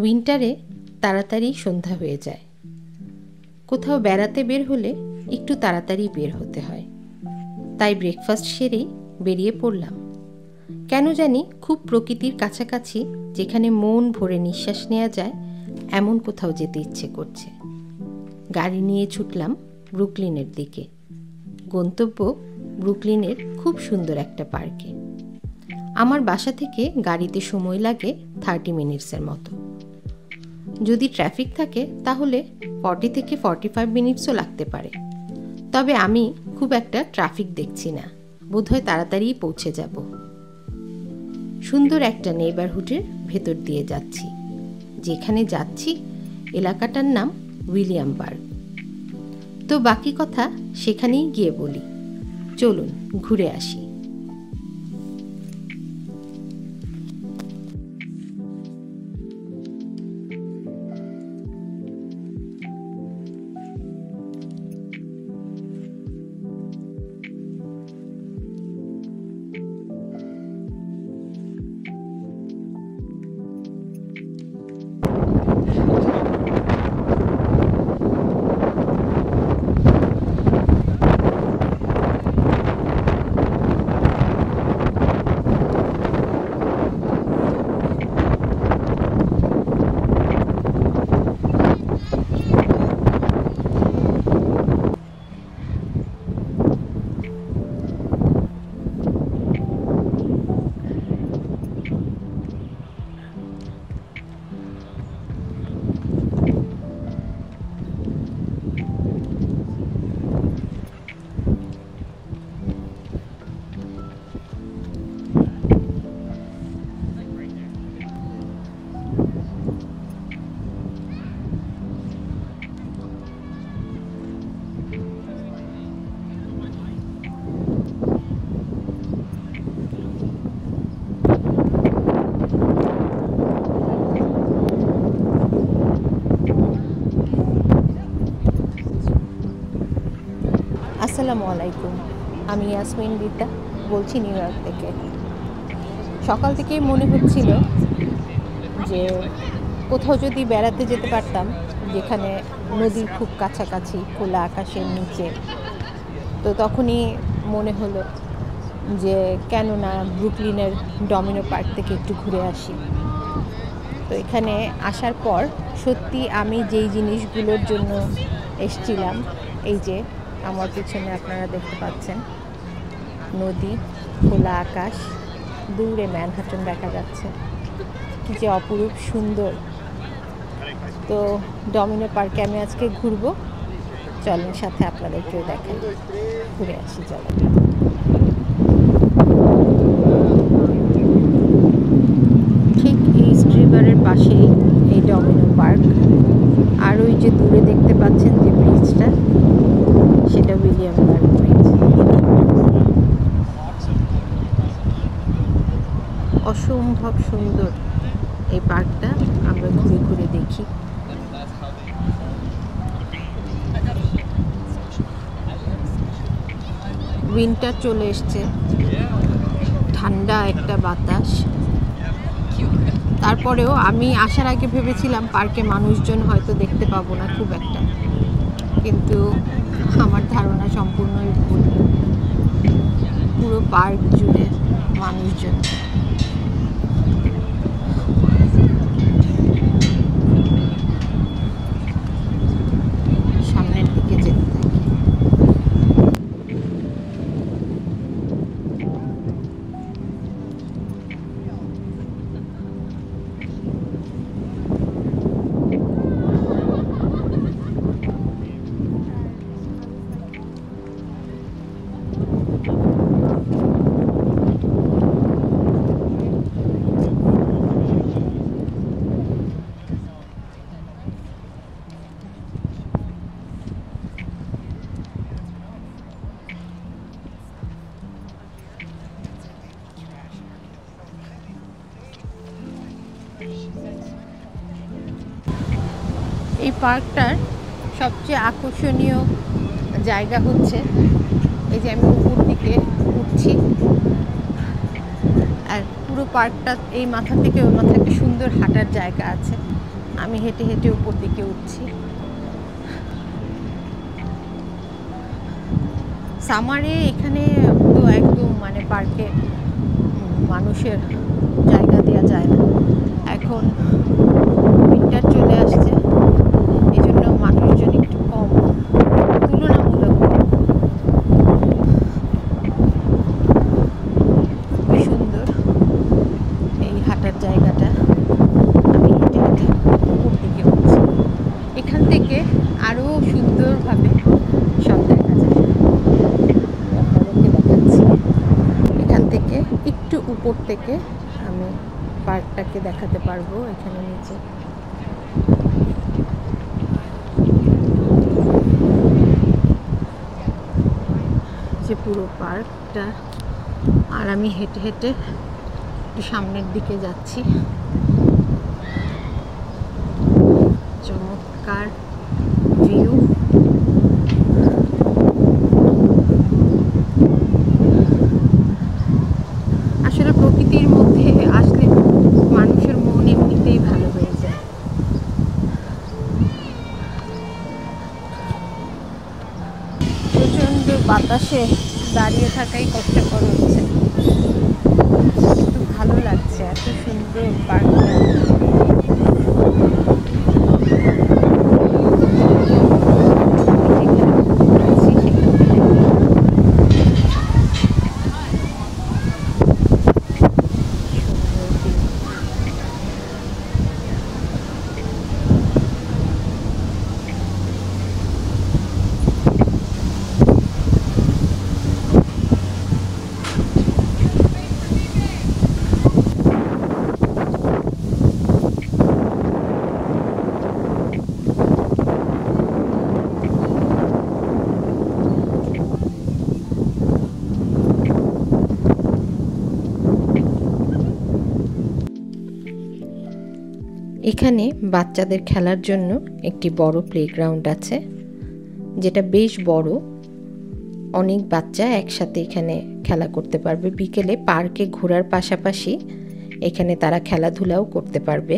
উইন্টারে তাড়াতাড়ি সন্ধ্যা হয়ে যায়। কোথাও বেড়াতে বের হলে একটু তাড়াতাড়ি বের হতে হয়। তাই ব্রেকফাস্ট সেরেই বেরিয়ে পড়লাম। কেন জানি খুব প্রকৃতির কাছাকাছি, যেখানে মন ভরে নিঃশ্বাস নেওয়া যায়, এমন কোথাও যেতে ইচ্ছে করছে। গাড়ি নিয়ে ছুটলাম ব্রুকলিনের দিকে। গন্তব্য ব্রুকলিনের খুব সুন্দর একটা পার্কে। আমার বাসা থেকে গাড়িতে সময় লাগে 30 মিনিটসের মতো। যদি ট্রাফিক থাকে তাহলে 40 থেকে 45 মিনিটসও লাগতে পারে। তবে আমি খুব একটা ট্রাফিক দেখছি না, বোধহয় তাড়াতাড়িই পৌঁছে যাব। সুন্দর একটা নেইবারহুডের ভেতর দিয়ে যাচ্ছি। যেখানে যাচ্ছি এলাকাটার নাম উইলিয়ামবার্গ। তো বাকি কথা সেখানেই গিয়ে বলি। চলুন ঘুরে আসি। আসসালামু আলাইকুম, আমি ইয়াসমিন রিতা বলছি নিউ ইয়র্ক থেকে। সকাল থেকেই মনে হচ্ছিল যে কোথাও যদি বেড়াতে যেতে পারতাম, যেখানে নদীর খুব কাছাকাছি, খোলা আকাশের নিচে। তো তখনই মনে হলো যে কেন না ব্রুকলিনের ডমিনো পার্ক থেকে একটু ঘুরে আসি। তো এখানে আসার পর সত্যি আমি যেই জিনিসগুলোর জন্য এসছিলাম, এই যে আমার পিছনে আপনারা দেখতে পাচ্ছেন নদী, খোলা আকাশ, দূরে ম্যানহাটন দেখা যাচ্ছে, কি যে অপরূপ সুন্দর। তো ডমিনো পার্কে আমি আজকে ঘুরবো, চলেন সাথে আপনাদেরকেও দেখাই। ঘুরে আসি চলেন। ঠিক ইস্ট রিভারের পাশেই এই ডমিনো পার্ক। আর ওই যে দূরে দেখতে পাচ্ছেন যে ব্রিজটা, সেটা উইলিয়ামবার্গ ব্রিজ। অসম্ভব সুন্দর এই পার্কটা, আমরা ঘুরে ঘুরে দেখি। উইন্টার চলে এসছে, ঠান্ডা একটা বাতাস। তারপরেও আমি আসার আগে ভেবেছিলাম পার্কে মানুষজন হয়তো দেখতে পাবো না খুব একটা, কিন্তু আমার ধারণা সম্পূর্ণই ভুল। পুরো পার্ক জুড়ে মানুষজন। সামনের দিকে যেতে থাকি। এই পার্কটার সবচেয়ে আকর্ষণীয় জায়গা হচ্ছে এই যে আমি উপর দিকে উঠছি, আর পুরো পার্কটা এই মাথা থেকে ওই মাথা একটা সুন্দর হাঁটার জায়গা আছে। আমি হেঁটে হেঁটে উপর দিকে উঠছি। সামারে এখানে তো একদম মানে পার্কে মানুষের জায়গা দেওয়া যায় না। এখন উইন্টার চলে আসছে, এই জন্য মানুষজন একটু কম, তুলনামূলক কম। খুবই সুন্দর এই হাঁটার জায়গাটা। আমি হেঁটে হেঁটে উপর দিকে উঠছি। এখান থেকে আরও সুন্দরভাবে সব দেখা যায়। আমি আপনাদেরকে দেখাচ্ছি। এখান থেকে একটু উপর থেকে আমি পার্কটাকে দেখাতে পারবো। এখানে নিচে যে পুরো পার্কটা, আর আমি হেঁটে হেঁটে একটু সামনের দিকে যাচ্ছি। চমৎকার ভিউ। আসলে প্রকৃতির মধ্যে আসলে মানুষের মন এমনিতেই ভালো হয়ে যায়। প্রচণ্ড বাতাসে দাঁড়িয়ে থাকাই কষ্টকর হচ্ছে, কিন্তু ভালো লাগছে। এত সুন্দর পার্কটা। এখানে বাচ্চাদের খেলার জন্য একটি বড় প্লেগ্রাউন্ড আছে, যেটা বেশ বড়। অনেক বাচ্চা একসাথে এখানে খেলা করতে পারবে। বিকেলে পার্কে ঘোরার পাশাপাশি এখানে তারা খেলাধুলাও করতে পারবে।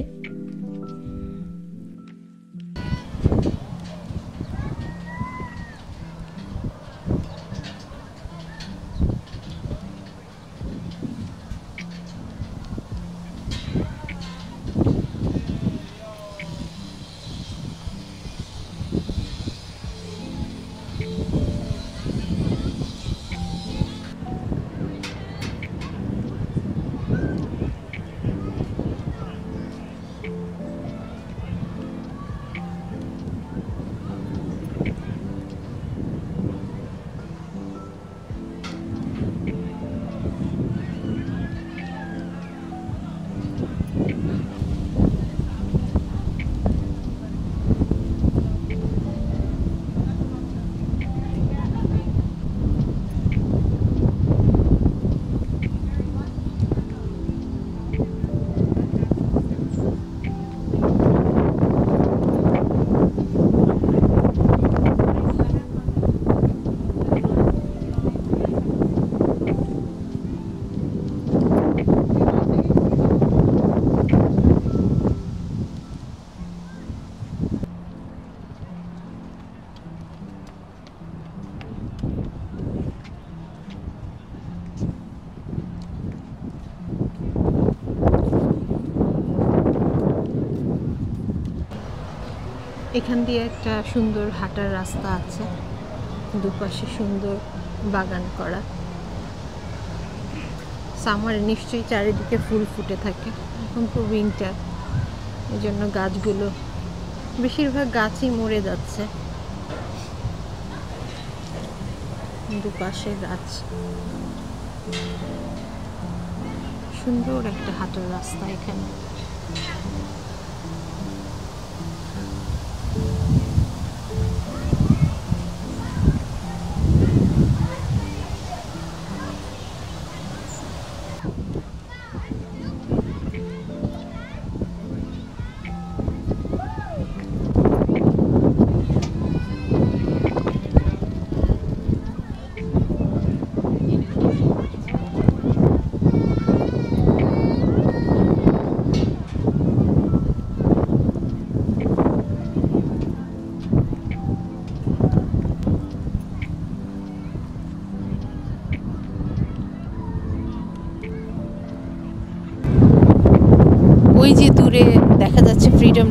এখান দিয়ে একটা সুন্দর হাঁটার রাস্তা আছে, দুপাশে সুন্দর বাগান করা। সামারে নিশ্চয়ই চারিদিকে ফুল ফুটে থাকে, এখন তো উইন্টার, এই জন্য গাছগুলো বেশিরভাগ গাছই মরে যাচ্ছে। দুপাশে গাছ, সুন্দর একটা হাঁটার রাস্তা এখানে।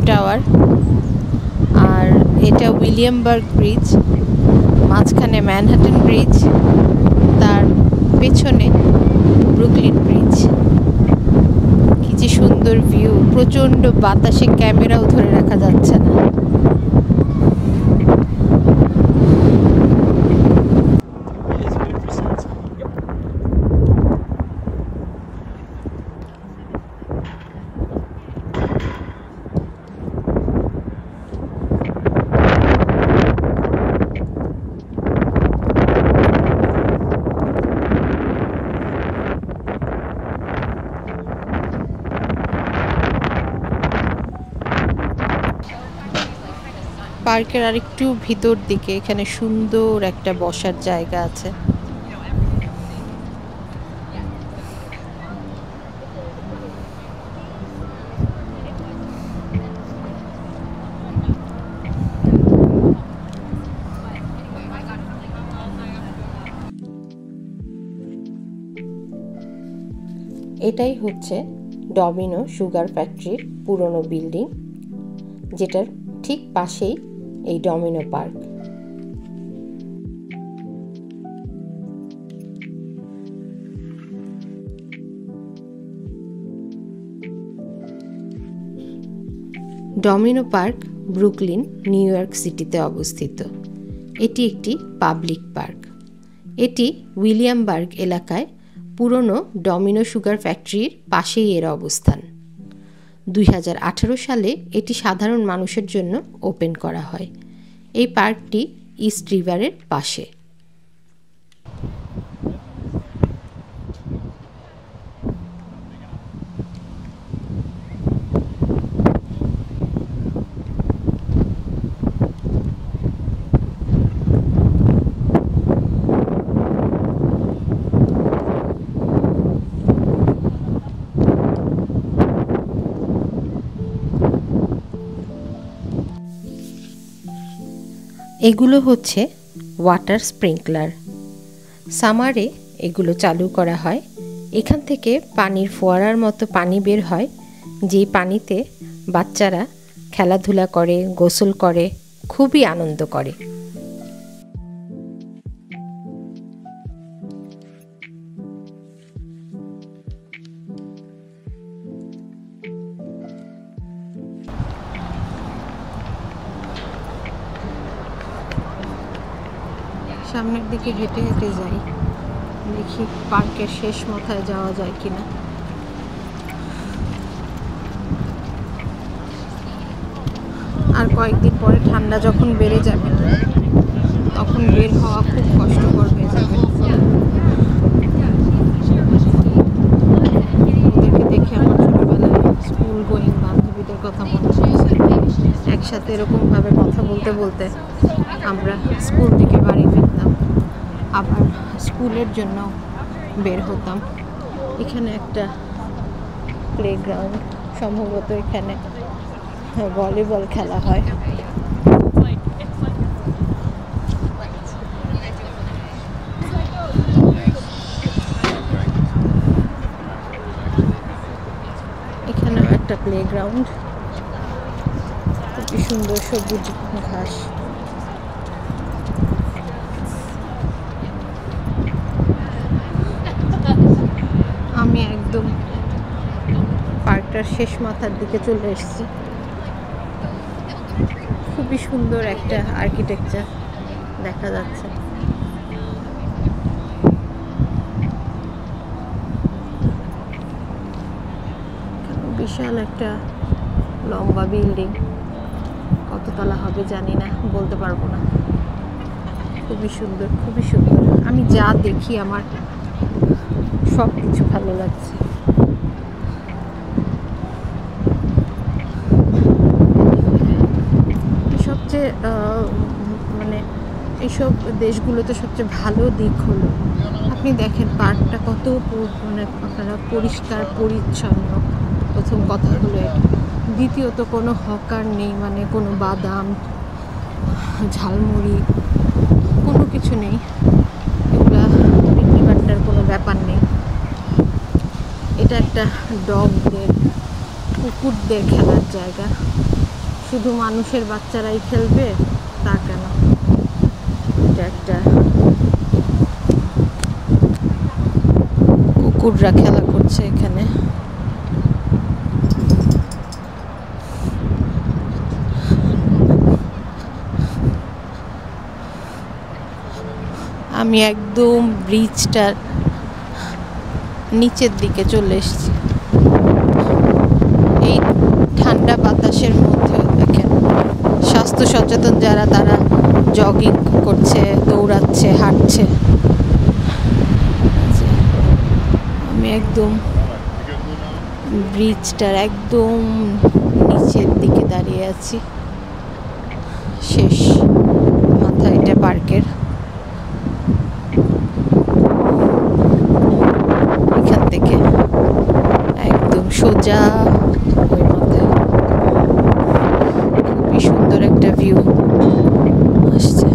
টাওয়ার, আর এটা উইলিয়ামবার্গ ব্রিজ, মাঝখানে ম্যানহাটন ব্রিজ, তার পেছনে ব্রুকলিন ব্রিজ। কি যে সুন্দর ভিউ, প্রচণ্ড বাতাসে ক্যামেরাও ধরে রাখা যাচ্ছে না। পার্কের আরেকটু ভিতর দিকে এখানে সুন্দর একটা বসার জায়গা আছে। এটাই হচ্ছে ডমিনো সুগার ফ্যাক্টরির পুরনো বিল্ডিং, যেটার ঠিক পাশেই এই domino park. Domino park Brooklyn, new York সিটিতে অবস্থিত। এটি একটি পাবলিক পার্ক। এটি উইলিয়ামবার্গ এলাকায় পুরনো ডমিনো সুগার ফ্যাক্টরির পাশেই এর অবস্থান। 2018 সালে এটি সাধারণ মানুষের জন্য ওপেন করা হয়। এই পার্কটি ইস্ট রিভারের পাশে। এগুলো হচ্ছে ওয়াটার স্প্রিংকলার। সামারে এগুলো চালু করা হয়। এখান থেকে পানির ফোয়ারার মতো পানি বের হয়, যেই পানিতে বাচ্চারা খেলাধুলা করে, গোসল করে, খুবই আনন্দ করে। সামনের দিকে হেঁটে হেঁটে যাই, দেখি পার্কের শেষ মাথায় যাওয়া যায় কিনা। আর কয়েকদিন পরে ঠান্ডা যখন বেড়ে যাবে তখন বের হওয়া খুব কষ্টকর হয়ে যাবে। ওদেরকে দেখে আমার ছোটবেলায় স্কুল গোয়িং বান্ধবীদের কথা মনে হচ্ছে। একসাথে এরকমভাবে কথা বলতে বলতে আমরা স্কুল থেকে বাড়ি ফিরতাম, আবার স্কুলের জন্য বের হতাম। এখানে একটা প্লেগ্রাউন্ড, সম্ভবত এখানে ভলিবল খেলা হয়। এখানেও একটা প্লেগ্রাউন্ড, খুবই সুন্দর সবুজ ঘাস। আমি একদম পার্কটার শেষ মাথার দিকে চলে এসেছি। খুবই সুন্দর একটা আর্কিটেকচার দেখা যাচ্ছে। বিশাল একটা লম্বা বিল্ডিং, কততলা হবে জানি না, বলতে পারবো না। খুবই সুন্দর, খুবই সুন্দর। আমি যা দেখি আমার সব কিছু ভালো লাগছে। সবচেয়ে মানে এইসব দেশগুলোতে সবচেয়ে ভালো দিক হলো আপনি দেখেন পার্কটা কত মানে আপনারা পরিষ্কার পরিচ্ছন্ন। প্রথম কথা হলো এটা। দ্বিতীয়ত কোনো হকার নেই, মানে কোনো বাদাম ঝালমুড়ি কোনো কিছু নেই, এগুলা বিক্রি বাট্টার কোনো ব্যাপার নেই। এটা একটা ডগদের, কুকুরদের খেলার জায়গা। শুধু মানুষের বাচ্চারাই খেলবে তা কেন, এটা একটা কুকুররা খেলা করছে এখানে। আমি একদম ব্রিজটার নিচের দিকে চলে এসেছি। এই ঠান্ডা বাতাসের মধ্যেও দেখেন স্বাস্থ্য সচেতন যারা তারা জগিং করছে, দৌড়াচ্ছে, হাঁটছে। আমি একদম ব্রিজটার একদম নিচের দিকে দাঁড়িয়ে আছি, শেষ মাথা এটা পার্কের। এখান থেকে একদম সোজা ওই মাথায় খুবই সুন্দর একটা ভিউ আসছে।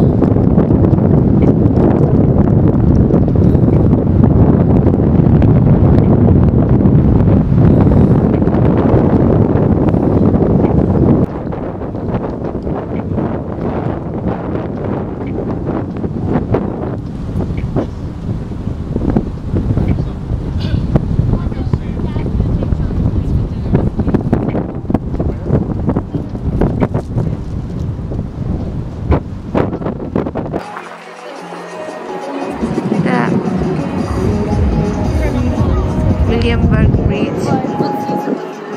উইলিয়ামবার্গ ব্রিজ,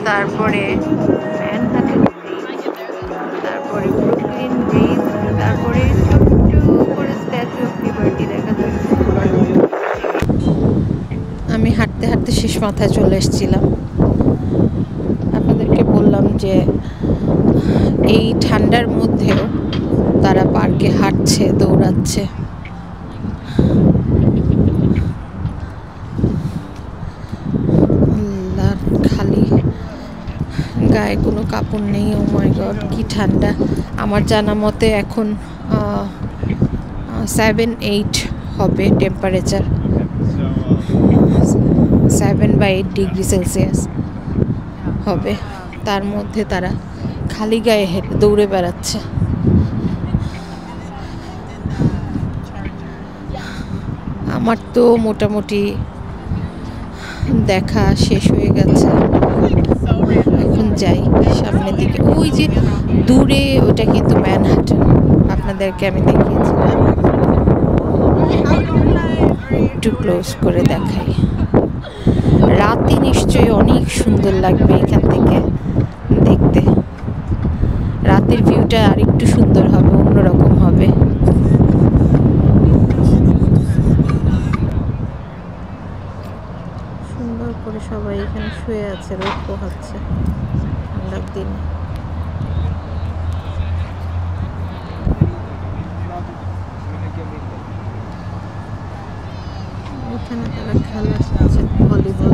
তারপরে ম্যানহাটন ব্রিজ, তারপরে ব্রুকলিন ব্রিজ, তারপরে ছোট্ট করে স্ট্যাচু অফ লিবার্টি দেখা যাচ্ছে। আমি হাঁটতে হাঁটতে শেষ মাথায় চলে এসেছিলাম। আপনাদেরকে বললাম যে এই ঠান্ডার মধ্যেও তারা পার্কে হাঁটছে, দৌড়াচ্ছে। খালি গায়ে কোনো কাপড় নেই। ও মাই গড, কি ঠান্ডা! আমার জানা মতে এখন 7-8 হবে টেম্পারেচার, 7 বা 8 ডিগ্রি সেলসিয়াস হবে। তার মধ্যে তারা খালি গায়ে হেঁটে দৌড়ে বেড়াচ্ছে। আমার তো মোটামুটি দেখা শেষ হয়ে গেছে। এখন যাই সামনের দিকে। ওই যে দূরে ওটা কিন্তু ম্যানহাটন, আপনাদেরকে আমি দেখিয়েছিলাম। একটু ক্লোজ করে দেখাই। রাতে নিশ্চয়ই অনেক সুন্দর লাগবে এখান থেকে দেখতে। রাতের ভিউটা আরেকটু সুন্দর হবে, অন্যরকম হবে। সুন্দর করে সবাই এখানে শুয়ে আছে, রোদ পোহাচ্ছে ঠান্ডার দিনে। এখানে তারা খেলা করছে ভলিবল।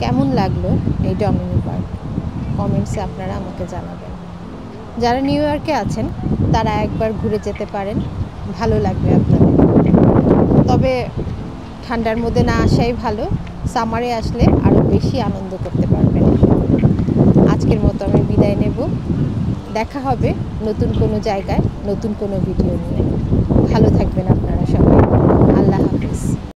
কেমন লাগলো এই ডমিনি পার্ক? কমেন্টসে আপনারা আমাকে জানাবেন। যারা নিউ ইয়র্কে আছেন তারা একবার ঘুরে যেতে পারেন, ভালো লাগবে আপনাদের। তবে ঠান্ডার মধ্যে না আসাই ভালো, সামারে আসলে আরও বেশি আনন্দ করতে পারবেন। আজকের মতো আমি বিদায় নেব। দেখা হবে নতুন কোনো জায়গায় নতুন কোনো ভিডিও নিয়ে। ভালো থাকবেন আপনারা সবাই।